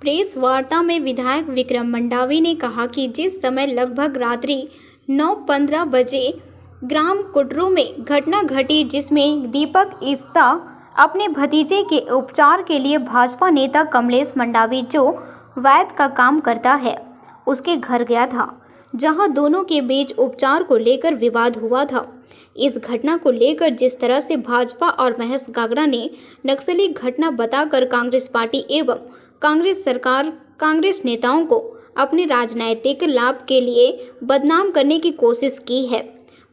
Press वार्ता में विधायक विक्रम मंडावी ने कहा कि जिस समय लगभग रात्रि 9:15 बजे ग्राम कुटरू में घटना घटी जिसमें दीपक इस्ता अपने भतीजे के उपचार के लिए भाजपा नेता कमलेश मंडावी जो वैद्य का काम करता है उसके घर गया था, जहां दोनों के बीच उपचार को लेकर विवाद हुआ था। इस घटना को लेकर जिस तरह से भाजपा और महेश गागड़ा ने नक्सली घटना बताकर कांग्रेस पार्टी एवं कांग्रेस सरकार कांग्रेस नेताओं को अपने राजनीतिक लाभ के लिए बदनाम करने की कोशिश की है।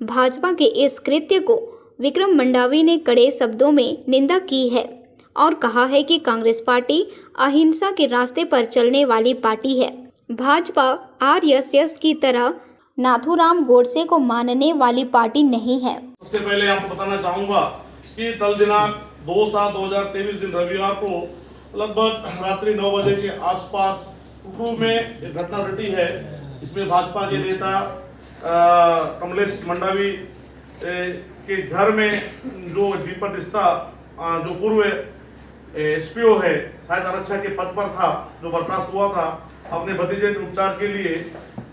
भाजपा के इस कृत्य को विक्रम मंडावी ने कड़े शब्दों में निंदा की है और कहा है कि कांग्रेस पार्टी अहिंसा के रास्ते पर चलने वाली पार्टी है। भाजपा आरएसएस की तरह नाथूराम गोडसे को मानने वाली पार्टी नहीं है। सबसे पहले आपको बताना चाहूंगा कि कल दिनांक 2/7/2023 दिन रविवार को लगभग रात्रि 9 बजे के आसपास कुटरू में एक घटना घटी है। इसमें भाजपा के नेता कमलेश मंडावी के घर में जो दीपक इस्ता जो पूर्व एसपीओ है, शायद आरक्षक के पद पर था, जो बर्खास्त हुआ था, अपने भतीजे के उपचार के लिए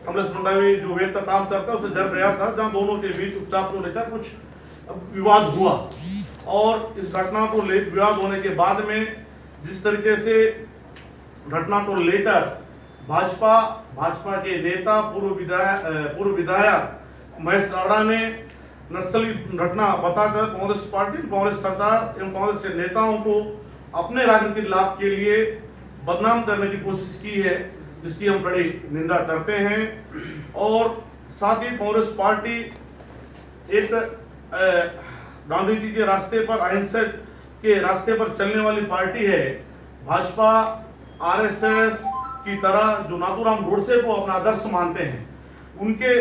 कमलेश मंडावी जो वेद का काम करता है उससे घर गया था, जहां दोनों के बीच उपचार को लेकर कुछ विवाद हुआ। और इस घटना को विवाद होने के बाद में जिस तरीके से घटना को लेकर भाजपा के नेता पूर्व विधायक महेश गागड़ा ने नक्सली घटना बताकर कांग्रेस पार्टी, कांग्रेस सरकार एवं कांग्रेस के नेताओं को अपने राजनीतिक लाभ के लिए बदनाम करने की कोशिश की है, जिसकी हम कड़ी निंदा करते हैं। और साथ ही कांग्रेस पार्टी एक गांधी जी के रास्ते पर, अहिंसा के रास्ते पर चलने वाली पार्टी है। भाजपा आरएसएस की तरह जो नाथूराम गोडसे को अपना आदर्श मानते हैं, उनके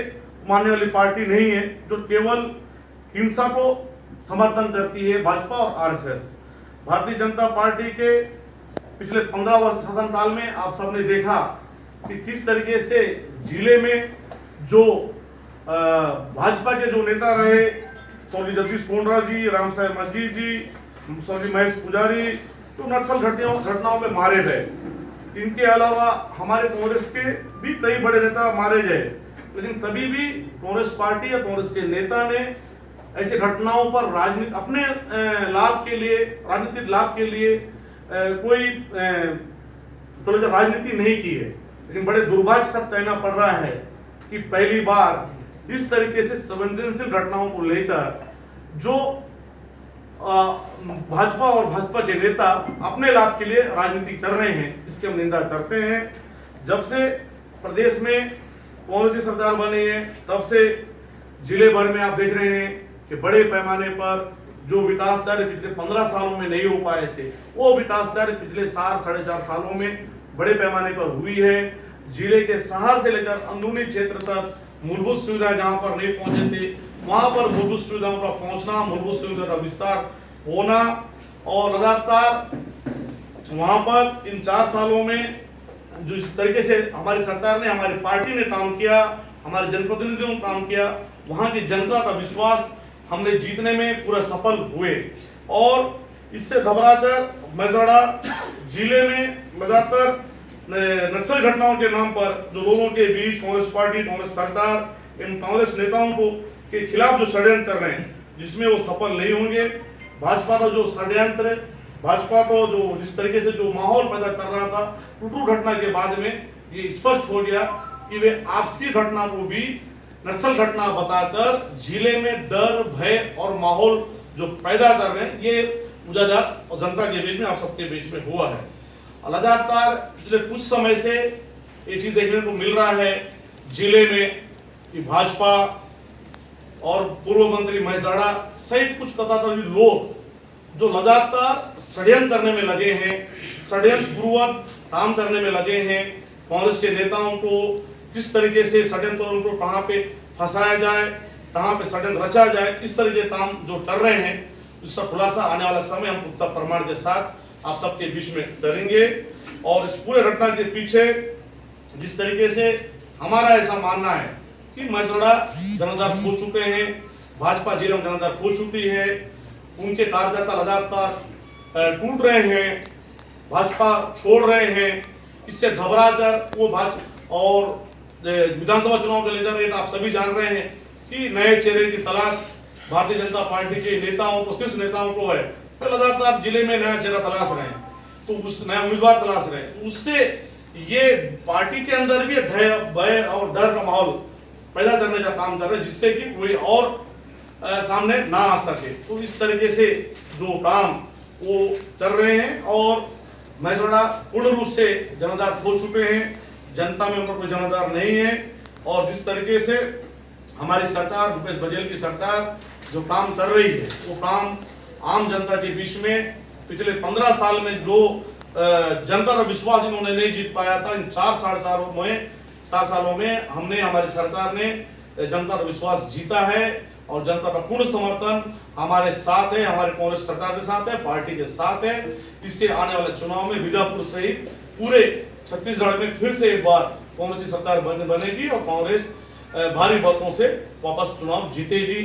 मानने वाली पार्टी नहीं है, जो केवल हिंसा को समर्थन करती है। भाजपा और आरएसएस भारतीय जनता पार्टी के पिछले 15 वर्ष शासनकाल में आप सबने देखा कि किस तरीके से जिले में जो भाजपा के जो नेता रहे, स्वर्गीय जगदीश कोंडरा जी, राम साहेब मस्जिद जी, स्वर्गीय महेश पुजारी, तो नक्सल घटनाओं में मारे गए। इनके अलावा हमारे कांग्रेस के भी कई बड़े नेता मारे गए, लेकिन कभी भी कांग्रेस पार्टी या कांग्रेस के नेता ने ऐसे घटनाओं पर अपने लाभ के लिए, राजनीतिक लाभ के लिए कोई राजनीति नहीं की है। लेकिन बड़े दुर्भाग्य से कहना पड़ रहा है कि पहली बार इस तरीके से संवेदनशील घटनाओं को लेकर जो भाजपा और भाजपा के नेता अपने लाभ के लिए राजनीति कर रहे हैं, इसकी हम निंदा करते हैं। जब से प्रदेश में कांग्रेस की सरकार बनी है, तब से जिले भर में आप देख रहे हैं कि बड़े पैमाने पर जो विकास कार्य पिछले 15 सालों में नहीं हो पाए थे, वो विकास कार्य पिछले 4-4.5 सालों में बड़े पैमाने पर हुई है। जिले के शहर से लेकर अंदरूनी क्षेत्र तक मूलभूत सुविधा जहां पर नहीं पहुंचे थे, वहां पर मूलभूत सुविधाओं का पहुंचना, मूलभूत सुविधा का विस्तार होना, और लगातार वहां पर इन 4 सालों में जो इस तरीके से हमारी सरकार ने, हमारी पार्टी ने काम किया, हमारे जनप्रतिनिधियों ने काम किया, वहां की जनता का विश्वास हमने जीतने में पूरा सफल हुए। और इससे घबराकर महेशगढ़ जिले में लगातार नक्सल घटनाओं के नाम पर जो लोगों के बीच कांग्रेस पार्टी, कांग्रेस सरकार इन कांग्रेस नेताओं को के खिलाफ जो षड्यंत्र कर रहे हैं, जिसमें वो सफल नहीं होंगे। भाजपा का जो षड्यंत्र, भाजपा को जो जिस तरीके से जो माहौल पैदा कर रहा था कुटरू घटना के बाद में, ये स्पष्ट हो गया कि वे आपसी घटना को भी नक्सल घटना बताकर जिले में डर, भय और माहौल जो पैदा कर रहे हैं, ये उजागर जनता के बीच में, आप सबके बीच में हुआ है। लगातार पिछले कुछ समय से ये चीज देखने को मिल रहा है जिले में कि भाजपा और पूर्व मंत्री महेश गागड़ा सहित कुछ तथाकथित लोग जो लगातार षड्यंत्र करने में लगे हैं, षड्यंत्र पूर्वक काम करने में लगे हैं। कांग्रेस के नेताओं को किस तरीके से षड्यंत्रों को कहां पे फंसाया जाए, कहां पे षड्यंत्र रचा जाए, इस तरह के काम जो कर रहे हैं, इसका खुलासा आने वाला समय हम पुख्ता प्रमाण के साथ आप सबके बीच में करेंगे। और इस पूरे घटना के पीछे जिस तरीके से हमारा ऐसा मानना है कि महेशगढ़ जनाधार खो चुके हैं, भाजपा जिले में जनाधार खो चुकी है, उनके कार्यकर्ता लगातार टूट रहे हैं, भाजपा छोड़ रहे हैं इससे घबरा कर वो भाजपा और विधानसभा चुनाव को लेकर एक आप सभी जान रहे हैं कि नए चेहरे की तलाश भारतीय जनता पार्टी के नेताओं को, शीर्ष नेताओं को है। तो लगातार जिले में नया चेहरा तलाश रहे हैं, तो उस नया उम्मीदवार तलाश रहे हैं, तो उससे ये पार्टी के अंदर भी भय और डर का माहौल पैदा करने का काम कर रहे हैं, जिससे कि कोई और सामने ना आ सके। तो इस तरीके से जो काम वो कर रहे हैं और महेशवाड़ा पूर्ण रूप से जनाधार खो चुके हैं, जनता में उनका कोई जनाधार नहीं है। और जिस तरीके से हमारी सरकार, भूपेश बघेल की सरकार जो काम कर रही है, वो काम आम जनता के बीच में पिछले 15 साल में जो जनता का विश्वास इन्होंने नहीं जीत पाया था, इन 4 सालों में हमने, हमारी सरकार ने जनता का विश्वास जीता है और जनता का पूर्ण समर्थन हमारे साथ है, हमारे कांग्रेस सरकार के साथ है, पार्टी के साथ है। इससे आने वाले चुनाव में बीजापुर सहित पूरे छत्तीसगढ़ में फिर से एक बार कांग्रेस की सरकार बनेगी और कांग्रेस भारी मतों से वापस चुनाव जीतेगी,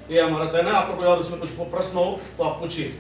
ये हमारा कहना है। आपको कोई और इसमें कुछ प्रश्न हो तो आप पूछिए।